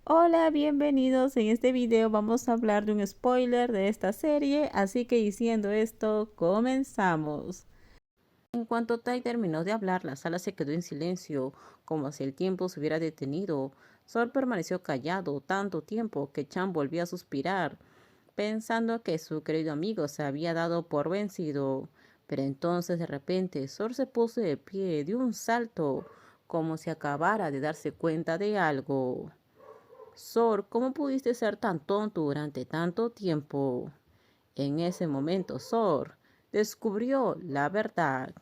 Hola, bienvenidos. En este video vamos a hablar de un spoiler de esta serie, así que diciendo esto, comenzamos. En cuanto Tai terminó de hablar, la sala se quedó en silencio, como si el tiempo se hubiera detenido. Sol permaneció callado tanto tiempo que Chan volvió a suspirar, pensando que su querido amigo se había dado por vencido. Pero entonces de repente Sol se puso de pie de un salto, como si acabara de darse cuenta de algo. Sor, ¿cómo pudiste ser tan tonto durante tanto tiempo? En ese momento, Sor descubrió la verdad.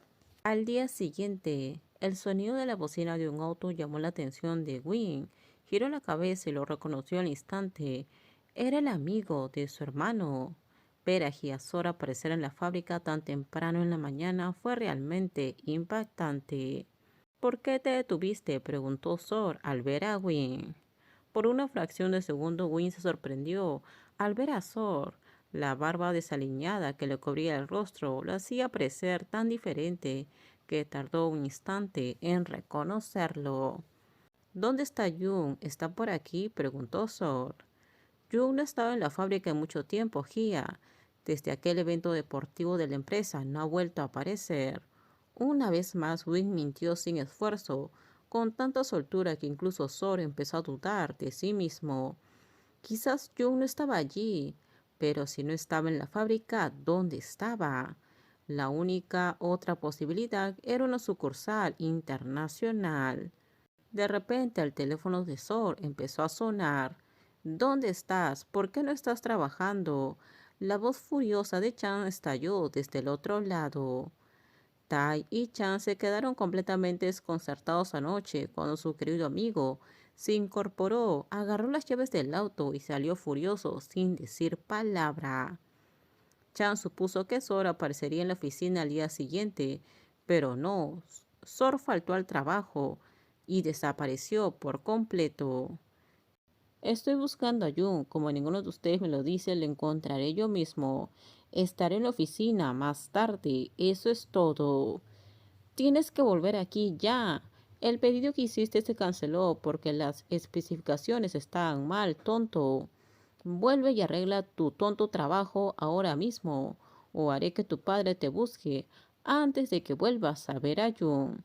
Al día siguiente, el sonido de la bocina de un auto llamó la atención de Win. Giró la cabeza y lo reconoció al instante. Era el amigo de su hermano. Ver a Sor aparecer en la fábrica tan temprano en la mañana fue realmente impactante. ¿Por qué te detuviste?, preguntó Sor al ver a Win. Por una fracción de segundo, Win se sorprendió al ver a Sor. La barba desaliñada que le cubría el rostro lo hacía parecer tan diferente que tardó un instante en reconocerlo. ¿Dónde está Jung? ¿Está por aquí?, preguntó Sor. Jung no ha estado en la fábrica en mucho tiempo, Gia. Desde aquel evento deportivo de la empresa no ha vuelto a aparecer. Una vez más, Wing mintió sin esfuerzo, con tanta soltura que incluso Sor empezó a dudar de sí mismo. Quizás Jung no estaba allí, pero si no estaba en la fábrica, ¿dónde estaba? La única otra posibilidad era una sucursal internacional. De repente el teléfono de Sor empezó a sonar. ¿Dónde estás? ¿Por qué no estás trabajando? La voz furiosa de Chan estalló desde el otro lado. Tai y Chan se quedaron completamente desconcertados anoche cuando su querido amigo se incorporó, agarró las llaves del auto y salió furioso sin decir palabra. Chan supuso que Sor aparecería en la oficina al día siguiente, pero no. Sor faltó al trabajo y desapareció por completo. Estoy buscando a Jung. Como ninguno de ustedes me lo dice, lo encontraré yo mismo. Estaré en la oficina más tarde. Eso es todo. Tienes que volver aquí ya. El pedido que hiciste se canceló porque las especificaciones estaban mal, tonto. Vuelve y arregla tu tonto trabajo ahora mismo, o haré que tu padre te busque antes de que vuelvas a ver a Jun.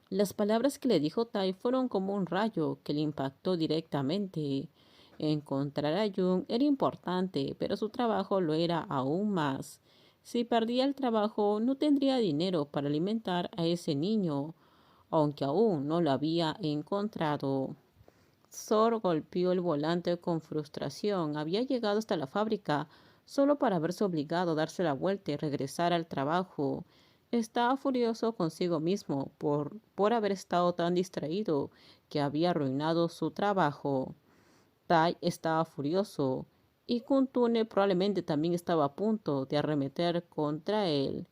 Las palabras que le dijo Tai fueron como un rayo que le impactó directamente. Encontrar a Jun era importante, pero su trabajo lo era aún más. Si perdía el trabajo, no tendría dinero para alimentar a ese niño, aunque aún no lo había encontrado. Sor golpeó el volante con frustración. Había llegado hasta la fábrica solo para verse obligado a darse la vuelta y regresar al trabajo. Estaba furioso consigo mismo por haber estado tan distraído que había arruinado su trabajo. Tai estaba furioso y Kuntune probablemente también estaba a punto de arremeter contra él.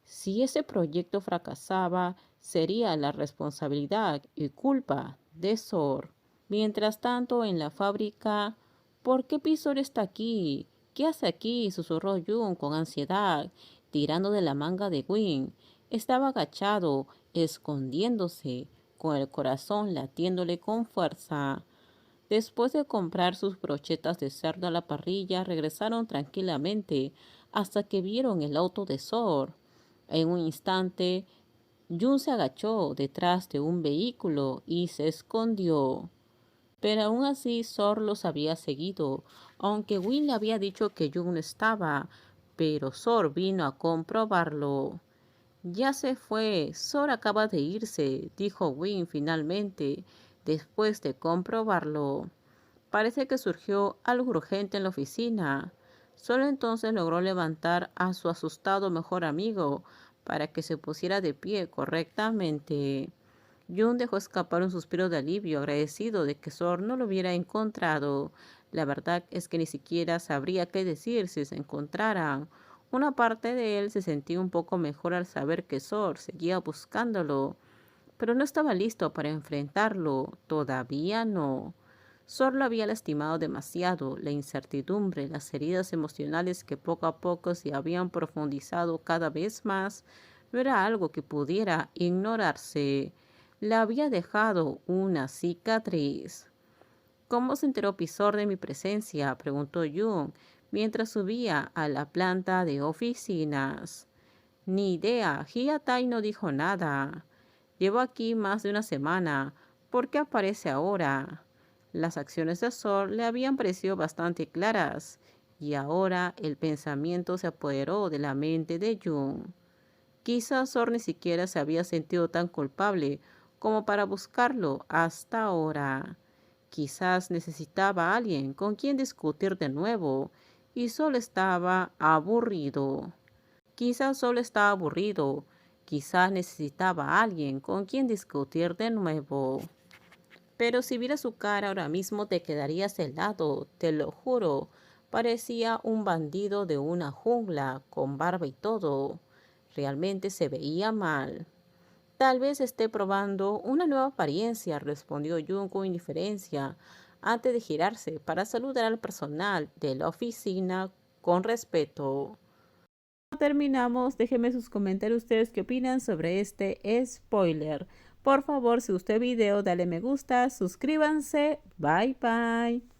Si ese proyecto fracasaba, sería la responsabilidad y culpa de Sor. Mientras tanto, en la fábrica, ¿por qué Pisor está aquí? ¿Qué hace aquí?, susurró Jun con ansiedad, tirando de la manga de Win. Estaba agachado, escondiéndose, con el corazón latiéndole con fuerza. Después de comprar sus brochetas de cerdo a la parrilla, regresaron tranquilamente hasta que vieron el auto de Sor. En un instante, Jun se agachó detrás de un vehículo y se escondió. Pero aún así Sor los había seguido, aunque Win le había dicho que Jun no estaba, pero Sor vino a comprobarlo. Ya se fue. Sor acaba de irse, dijo Win finalmente, después de comprobarlo. Parece que surgió algo urgente en la oficina. Solo entonces logró levantar a su asustado mejor amigo para que se pusiera de pie correctamente. Jun dejó escapar un suspiro de alivio, agradecido de que Sor no lo hubiera encontrado. La verdad es que ni siquiera sabría qué decir si se encontraran. Una parte de él se sentía un poco mejor al saber que Sor seguía buscándolo, pero no estaba listo para enfrentarlo. Todavía no. Sor lo había lastimado demasiado. La incertidumbre, las heridas emocionales que poco a poco se habían profundizado cada vez más, no era algo que pudiera ignorarse. Le había dejado una cicatriz. ¿Cómo se enteró Pisor de mi presencia?, preguntó Jung mientras subía a la planta de oficinas. Ni idea, Hiatai no dijo nada. Llevo aquí más de una semana. ¿Por qué aparece ahora? Las acciones de Sol le habían parecido bastante claras, y ahora el pensamiento se apoderó de la mente de Jung. Quizás Sol ni siquiera se había sentido tan culpable como para buscarlo hasta ahora. Quizás necesitaba a alguien con quien discutir de nuevo, y Sol estaba aburrido. Quizás solo estaba aburrido. Quizás necesitaba a alguien con quien discutir de nuevo. Pero si vieras su cara ahora mismo te quedarías helado, te lo juro. Parecía un bandido de una jungla, con barba y todo. Realmente se veía mal. Tal vez esté probando una nueva apariencia, respondió Jung con indiferencia, antes de girarse para saludar al personal de la oficina con respeto. Terminamos, déjenme sus comentarios ustedes qué opinan sobre este spoiler. Por favor, si gustó el video, dale me gusta, suscríbanse, bye bye.